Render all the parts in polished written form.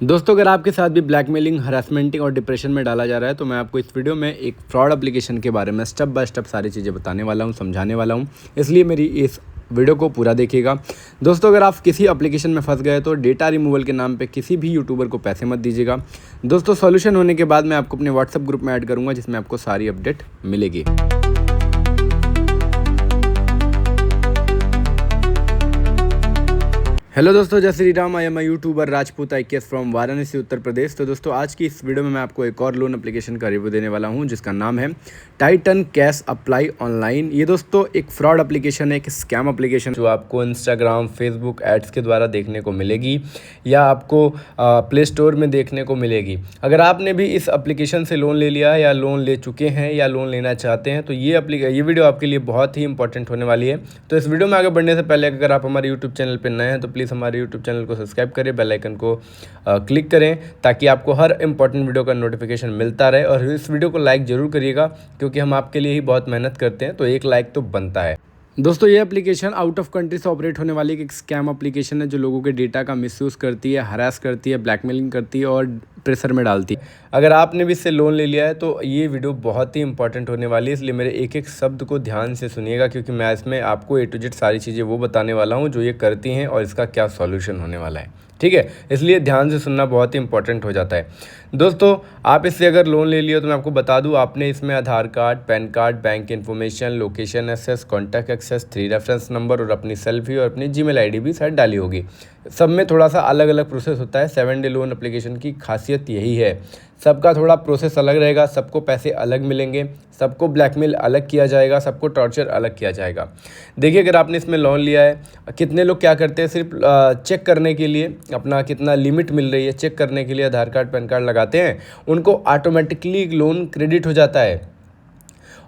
दोस्तों, अगर आपके साथ भी ब्लैकमेलिंग, हरासमेंटिंग और डिप्रेशन में डाला जा रहा है तो मैं आपको इस वीडियो में एक फ्रॉड एप्लीकेशन के बारे में स्टेप बाय स्टेप सारी चीज़ें बताने वाला हूं, समझाने वाला हूं। इसलिए मेरी इस वीडियो को पूरा देखिएगा। दोस्तों, अगर आप किसी एप्लीकेशन में फंस गए तो डेटा रिमूवल के नाम पे किसी भी यूट्यूबर को पैसे मत दीजिएगा। दोस्तों, सॉल्यूशन होने के बाद मैं आपको अपने व्हाट्सएप ग्रुप में ऐड करूँगा जिसमें आपको सारी अपडेट मिलेगी। हेलो दोस्तों, जय Shri Ram. I am YouTuber Rajput IKS from Varanasi, Uttar Pradesh. तो दोस्तों, आज की इस वीडियो में मैं आपको एक और लोन एप्लीकेशन का रिव्यू देने वाला हूं जिसका नाम है टाइटन कैश अप्लाई ऑनलाइन। ये दोस्तों एक फ्रॉड एप्लीकेशन है, एक स्कैम एप्लीकेशन जो आपको इंस्टाग्राम, फेसबुक एड्स के द्वारा देखने को मिलेगी या आपको प्ले स्टोर में देखने को मिलेगी। अगर आपने भी इस एप्लीकेशन से लोन ले लिया है या लोन ले चुके हैं या लोन लेना चाहते हैं तो ये वीडियो आपके लिए बहुत ही इंपॉर्टेंट होने वाली है। तो इस वीडियो में आगे बढ़ने से पहले अगर आप हमारे यूट्यूब चैनल पर नए हैं तो प्लीज़ हमारे YouTube चैनल को सब्सक्राइब करें, बेल आइकन को क्लिक करें ताकि आपको हर इंपॉर्टेंट वीडियो का नोटिफिकेशन मिलता रहे। और इस वीडियो को लाइक ज़रूर करिएगा क्योंकि हम आपके लिए ही बहुत मेहनत करते हैं, तो एक लाइक तो बनता है। दोस्तों, ये एप्लीकेशन आउट ऑफ कंट्री से ऑपरेट होने वाली एक स्कैम एप्लीकेशन है जो लोगों के डेटा का मिसयूज़ करती है, हरास करती है, ब्लैकमेलिंग करती है और प्रेशर में डालती है। अगर आपने भी इससे लोन ले लिया है तो ये वीडियो बहुत ही इंपॉर्टेंट होने वाली है, इसलिए मेरे एक एक शब्द को ध्यान से सुनिएगा क्योंकि मैं इसमें आपको A to Z सारी चीज़ें वो बताने वाला हूँ जो ये करती हैं और इसका क्या सॉल्यूशन होने वाला है। ठीक है, इसलिए ध्यान से सुनना बहुत ही इंपॉर्टेंट हो जाता है। दोस्तों, आप इससे अगर लोन ले लिया तो मैं आपको बता दूं, आपने इसमें Aadhaar card, PAN card, bank information, location access, contact access, 3 reference number और अपनी सेल्फी और अपनी जीमेल आईडी भी शायद डाली होगी। सब में थोड़ा सा अलग अलग प्रोसेस होता है। 7 डे लोन एप्लीकेशन की खासियत यही है, सबका थोड़ा प्रोसेस अलग रहेगा, सबको पैसे अलग मिलेंगे, सबको ब्लैकमेल अलग किया जाएगा, सबको टॉर्चर अलग किया जाएगा। देखिए, अगर आपने इसमें लोन लिया है, कितने लोग क्या करते हैं, सिर्फ चेक करने के लिए अपना कितना लिमिट मिल रही है चेक करने के लिए आधार कार्ड, पैन कार्ड लगाते हैं, उनको ऑटोमेटिकली लोन क्रेडिट हो जाता है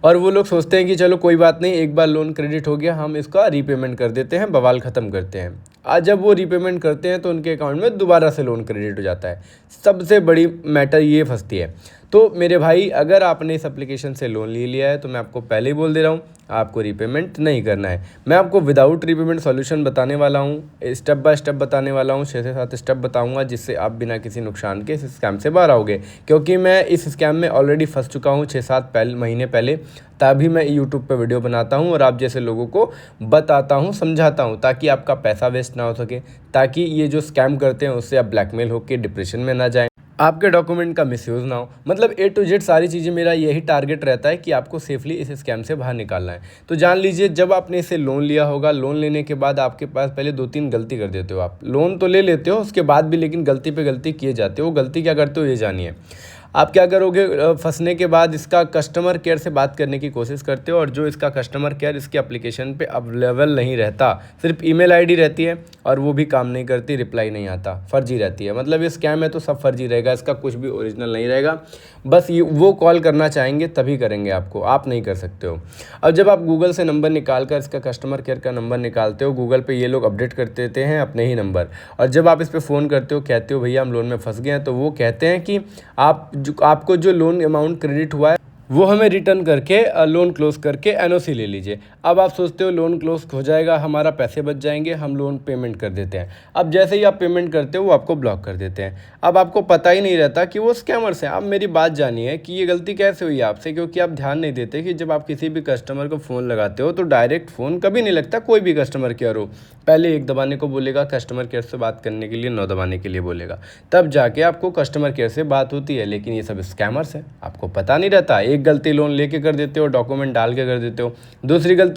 और वो लोग सोचते हैं कि चलो कोई बात नहीं, एक बार लोन क्रेडिट हो गया, हम इसका रीपेमेंट कर देते हैं, बवाल ख़त्म करते हैं। आज जब वो रीपेमेंट करते हैं तो उनके अकाउंट में दोबारा से लोन क्रेडिट हो जाता है। सबसे बड़ी मैटर ये फंसती है। तो मेरे भाई, अगर आपने इस एप्लीकेशन से लोन ले लिया है तो मैं आपको पहले ही बोल दे रहा हूँ, आपको रीपेमेंट नहीं करना है। मैं आपको विदाउट रीपेमेंट सॉल्यूशन बताने वाला हूँ, स्टेप बाय स्टेप बताने वाला हूँ, 6 से 7 स्टेप बताऊँगा जिससे आप बिना किसी नुकसान के इस स्कैम से बाहर आओगे। क्योंकि मैं इस स्कैम में ऑलरेडी फंस चुका हूँ 6-7 महीने पहले, तभी मैं यूट्यूब पर वीडियो बनाता हूँ और आप जैसे लोगों को बताता हूँ, समझाता हूँ ताकि आपका पैसा वेस्ट ना हो सके, ताकि ये जो स्कैम करते हैं उससे आप ब्लैकमेल होकर डिप्रेशन में ना जाएं, आपके डॉक्यूमेंट का मिसयूज़ ना हो। मतलब A to Z सारी चीज़ें मेरा यही टारगेट रहता है कि आपको सेफली इस स्कैम से बाहर निकालना है। तो जान लीजिए, जब आपने इसे लोन लिया होगा, लोन लेने के बाद आपके पास पहले 2-3 गलती कर देते हो। आप लोन तो ले लेते हो, उसके बाद भी लेकिन गलती पे गलती किए जाते हो। गलती क्या करते हो ये जानिए। आप क्या करोगे, फंसने के बाद इसका कस्टमर केयर से बात करने की कोशिश करते हो और जो इसका कस्टमर केयर इसके एप्लीकेशन पे अवेलेबल नहीं रहता, सिर्फ ईमेल आईडी रहती है और वो भी काम नहीं करती, रिप्लाई नहीं आता, फर्जी रहती है। मतलब ये स्कैम है तो सब फर्जी रहेगा, इसका कुछ भी ओरिजिनल नहीं रहेगा। बस ये वो कॉल करना चाहेंगे तभी करेंगे आपको, आप नहीं कर सकते हो। अब जब आप गूगल से नंबर निकाल कर इसका कस्टमर केयर का नंबर निकालते हो, गूगल पे ये लोग अपडेट कर देते हैं अपने ही नंबर, और जब आप इस पर फ़ोन करते हो, कहते हो भैया हम लोन में फंस गए हैं, तो वो कहते हैं कि आपको जो लोन अमाउंट क्रेडिट हुआ है वो हमें रिटर्न करके लोन क्लोज करके NOC ले लीजिए। अब आप सोचते हो लोन क्लोज हो जाएगा, हमारा पैसे बच जाएंगे, हम लोन पेमेंट कर देते हैं। अब जैसे ही आप पेमेंट करते हो वो आपको ब्लॉक कर देते हैं। अब आपको पता ही नहीं रहता कि वो स्कैमर्स हैं। अब मेरी बात जानिए कि ये गलती कैसे हुई आपसे, क्योंकि आप ध्यान नहीं देते कि जब आप किसी भी कस्टमर को फ़ोन लगाते हो तो डायरेक्ट फ़ोन कभी नहीं लगता। कोई भी कस्टमर केयर हो, पहले 1 दबाने को बोलेगा, कस्टमर केयर से बात करने के लिए 9 दबाने के लिए बोलेगा, तब जाके आपको कस्टमर केयर से बात होती है। लेकिन ये सब स्कैमर्स हैं, आपको पता नहीं रहता। एक गलती लोन लेके कर देते हो, डॉक्यूमेंट डाल के कर देते हो। दूसरी गलती,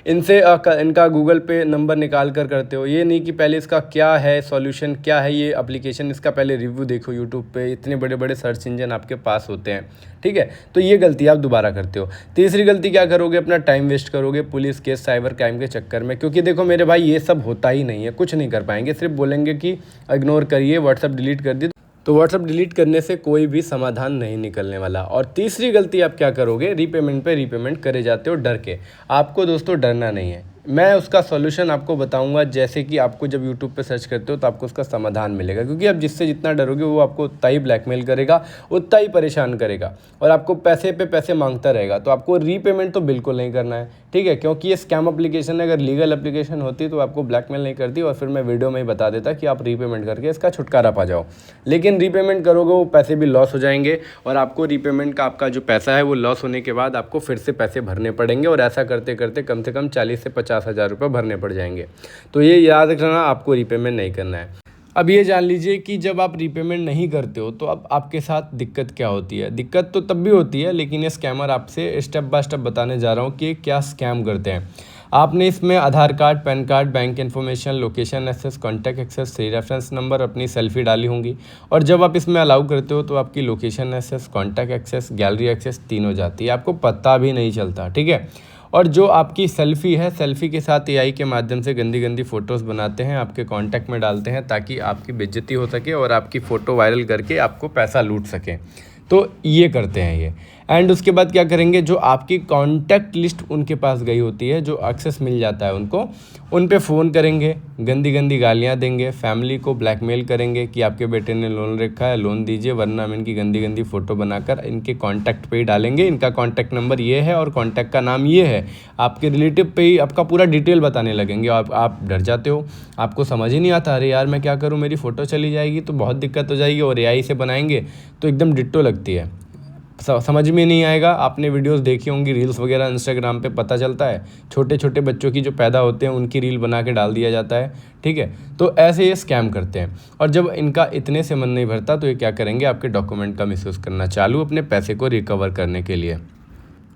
इनका गूगल पे नंबर निकाल कर करते हो। ये नहीं कि पहले इसका क्या है सॉल्यूशन, क्या है ये एप्लीकेशन, इसका पहले रिव्यू देखो यूट्यूब पे, इतने बड़े बड़े सर्च इंजन आपके पास होते हैं। ठीक है, तो ये गलती आप दोबारा करते हो। तीसरी गलती क्या करोगे, अपना टाइम वेस्ट करोगे पुलिस केस, साइबर क्राइम के चक्कर में। क्योंकि देखो मेरे भाई, ये सब होता ही नहीं है, कुछ नहीं कर पाएंगे, सिर्फ बोलेंगे कि इग्नोर करिए, व्हाट्सएप डिलीट कर दिए। तो व्हाट्सएप डिलीट करने से कोई भी समाधान नहीं निकलने वाला। और तीसरी गलती आप क्या करोगे, रीपेमेंट पे रीपेमेंट करे जाते हो डर के। आपको दोस्तों डरना नहीं है, मैं उसका सॉल्यूशन आपको बताऊंगा, जैसे कि आपको जब यूट्यूब पे सर्च करते हो तो आपको उसका समाधान मिलेगा, क्योंकि आप जिससे जितना डरोगे वो आपको उतना ही ब्लैकमेल करेगा, उतना ही परेशान करेगा और आपको पैसे पे पैसे मांगता रहेगा। तो आपको रीपेमेंट तो बिल्कुल नहीं करना है, ठीक है, क्योंकि ये स्कैम एप्लीकेशन है। अगर लीगल एप्लीकेशन होती तो आपको ब्लैकमेल नहीं करती और फिर मैं वीडियो में ही बता देता कि आप रीपेमेंट करके इसका छुटकारा पा जाओ। लेकिन रीपेमेंट करोगे वो पैसे भी लॉस हो जाएंगे और आपको रीपेमेंट का आपका जो पैसा है वो लॉस होने के बाद आपको फिर से पैसे भरने पड़ेंगे और ऐसा करते करते कम से कम 40 से 50 हज़ार रुपये भरने पड़ जाएंगे। तो ये याद रखना, आपको रीपेमेंट नहीं करना है। अब ये जान लीजिए कि जब आप रीपेमेंट नहीं करते हो तो अब आपके साथ दिक्कत क्या होती है। दिक्कत तो तब भी होती है, लेकिन ये स्कैमर आपसे स्टेप बाय स्टेप बताने जा रहा हूँ कि क्या स्कैम करते हैं। आपने इसमें Aadhaar card, PAN card, bank information, location access, contact access, 3 reference number, अपनी सेल्फी डाली होंगी और जब आप इसमें अलाउ करते हो तो आपकी location access, contact access, gallery access 3 हो जाती है, आपको पता भी नहीं चलता, ठीक है। और जो आपकी सेल्फ़ी है, सेल्फ़ी के साथ एआई के माध्यम से गंदी गंदी फ़ोटोज़ बनाते हैं, आपके कॉन्टैक्ट में डालते हैं ताकि आपकी बेइज्जती हो सके और आपकी फ़ोटो वायरल करके आपको पैसा लूट सकें। तो ये करते हैं ये। एंड उसके बाद क्या करेंगे, जो आपकी कॉन्टैक्ट लिस्ट उनके पास गई होती है, जो एक्सेस मिल जाता है उनको, उन पे फ़ोन करेंगे, गंदी गंदी गालियाँ देंगे, फैमिली को ब्लैकमेल करेंगे कि आपके बेटे ने लोन रखा है, लोन दीजिए वरना हम इनकी गंदी गंदी फ़ोटो बनाकर इनके कॉन्टैक्ट पे ही डालेंगे, इनका कॉन्टैक्ट नंबर ये है और कॉन्टैक्ट का नाम ये है, आपके रिलेटिव पे ही आपका पूरा डिटेल बताने लगेंगे। आप डर जाते हो, आपको समझ ही नहीं आता, अरे यार मैं क्या करूँ, मेरी फ़ोटो चली जाएगी तो बहुत दिक्कत हो जाएगी, और एआई से बनाएंगे तो एकदम डिट्टो लगती है, समझ में नहीं आएगा। आपने वीडियोस देखी होंगी, रील्स वगैरह इंस्टाग्राम पे पता चलता है, छोटे छोटे बच्चों की जो पैदा होते हैं उनकी रील बना के डाल दिया जाता है, ठीक है। तो ऐसे ये स्कैम करते हैं और जब इनका इतने से मन नहीं भरता तो ये क्या करेंगे, आपके डॉक्यूमेंट का मिसयूज़ करना चालू अपने पैसे को रिकवर करने के लिए।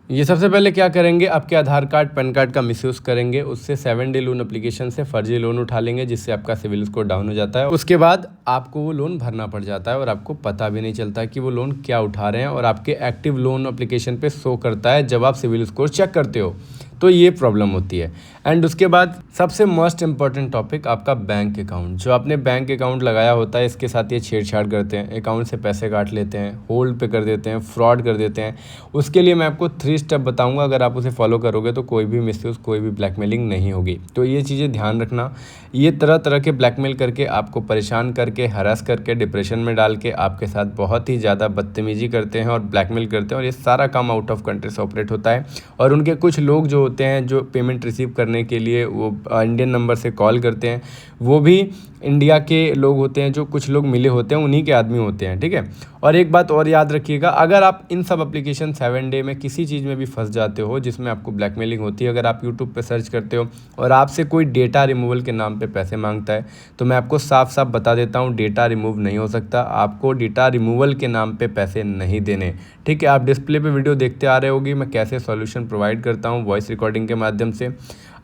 ये सबसे पहले क्या करेंगे, आपके आधार कार्ड, पैन कार्ड का मिसयूज़ करेंगे, उससे 7 डे लोन एप्लीकेशन से फर्जी लोन उठा लेंगे जिससे आपका सिविल स्कोर डाउन हो जाता है। उसके बाद आपको वो लोन भरना पड़ जाता है और आपको पता भी नहीं चलता कि वो लोन क्या उठा रहे हैं और आपके एक्टिव लोन एप्लीकेशन पे शो करता है जब आप सिविल स्कोर चेक करते हो। तो ये प्रॉब्लम होती है। एंड उसके बाद सबसे मोस्ट इंपॉर्टेंट टॉपिक, आपका बैंक अकाउंट। जो आपने बैंक अकाउंट लगाया होता है इसके साथ ये छेड़छाड़ करते हैं, अकाउंट से पैसे काट लेते हैं, होल्ड पे कर देते हैं, फ्रॉड कर देते हैं। उसके लिए मैं आपको 3 स्टेप बताऊंगा, अगर आप उसे फॉलो करोगे तो कोई भी मिसयूज़, कोई भी ब्लैकमेलिंग नहीं होगी। तो ये चीज़ें ध्यान रखना। ये तरह तरह के ब्लैकमेल करके, आपको परेशान करके, हरास करके, डिप्रेशन में डाल के आपके साथ बहुत ही ज़्यादा बदतमीजी करते हैं और ब्लैकमेल करते हैं, और ये सारा काम आउट ऑफ कंट्री से ऑपरेट होता है। और उनके कुछ लोग जो होते हैं जो पेमेंट रिसीव करने के लिए वो इंडियन नंबर से कॉल करते हैं, वो भी इंडिया के लोग होते हैं, जो कुछ लोग मिले होते हैं उन्हीं के आदमी होते हैं, ठीक है। और एक बात और याद रखिएगा, अगर आप इन सब एप्लीकेशन 7 डे में किसी चीज़ में भी फंस जाते हो जिसमें आपको ब्लैकमेलिंग होती है, अगर आप यूट्यूब पे सर्च करते हो और आपसे कोई डेटा रिमूवल के नाम पे पैसे मांगता है, तो मैं आपको साफ साफ बता देता हूँ, डेटा रिमूव नहीं हो सकता। आपको डेटा रिमूवल के नाम पे पैसे नहीं देने, ठीक है। आप डिस्प्ले पे वीडियो देखते आ रहे होगी मैं कैसे सॉल्यूशन प्रोवाइड करता हूँ वॉइस रिकॉर्डिंग के माध्यम से।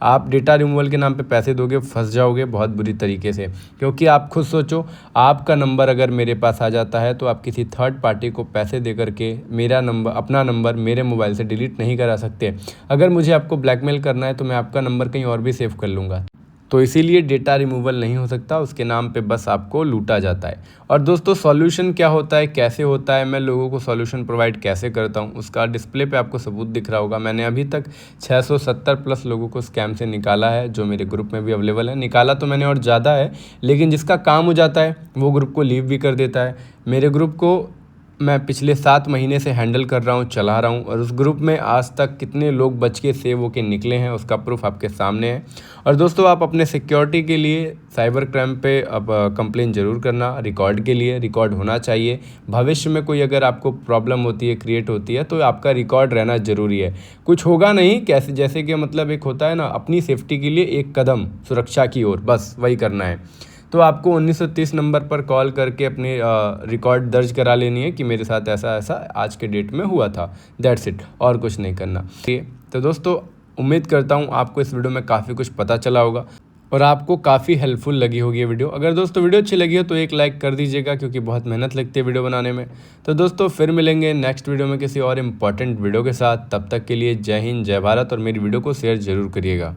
आप डेटा रिमूवल के नाम पे पैसे दोगे, फंस जाओगे बहुत बुरी तरीके से। क्योंकि आप खुद सोचो, आपका नंबर अगर मेरे पास आ जाता है तो आप किसी थर्ड पार्टी को पैसे दे करके मेरा नंबर, अपना नंबर मेरे मोबाइल से डिलीट नहीं करा सकते। अगर मुझे आपको ब्लैकमेल करना है तो मैं आपका नंबर कहीं और भी सेव कर लूँगा। तो इसीलिए डेटा रिमूवल नहीं हो सकता, उसके नाम पे बस आपको लूटा जाता है। और दोस्तों सॉल्यूशन क्या होता है, कैसे होता है, मैं लोगों को सॉल्यूशन प्रोवाइड कैसे करता हूँ, उसका डिस्प्ले पे आपको सबूत दिख रहा होगा। मैंने अभी तक 670 प्लस लोगों को स्कैम से निकाला है, जो मेरे ग्रुप में भी अवेलेबल है। निकाला तो मैंने और ज़्यादा है, लेकिन जिसका काम हो जाता है वो ग्रुप को लीव भी कर देता है। मेरे ग्रुप को मैं पिछले 7 महीने से हैंडल कर रहा हूँ, चला रहा हूँ, और उस ग्रुप में आज तक कितने लोग बच के सेव होके निकले हैं उसका प्रूफ आपके सामने है। और दोस्तों आप अपने सिक्योरिटी के लिए साइबर क्राइम पे अब कंप्लेन ज़रूर करना, रिकॉर्ड के लिए रिकॉर्ड होना चाहिए। भविष्य में कोई अगर आपको प्रॉब्लम होती है, क्रिएट होती है, तो आपका रिकॉर्ड रहना ज़रूरी है। कुछ होगा नहीं, कैसे, जैसे कि मतलब एक होता है ना, अपनी सेफ्टी के लिए एक कदम सुरक्षा की ओर, बस वही करना है। तो आपको 1930 नंबर पर कॉल करके अपनी रिकॉर्ड दर्ज करा लेनी है कि मेरे साथ ऐसा ऐसा आज के डेट में हुआ था, दैट्स इट, और कुछ नहीं करना, ठीक है। तो दोस्तों उम्मीद करता हूँ आपको इस वीडियो में काफ़ी कुछ पता चला होगा और आपको काफ़ी हेल्पफुल लगी होगी ये वीडियो। अगर दोस्तों वीडियो अच्छी लगी हो तो एक लाइक कर दीजिएगा, क्योंकि बहुत मेहनत लगती है वीडियो बनाने में। तो दोस्तों फिर मिलेंगे नेक्स्ट वीडियो में किसी और इम्पॉर्टेंट वीडियो के साथ। तब तक के लिए जय हिंद, जय भारत, और मेरी वीडियो को शेयर ज़रूर करिएगा।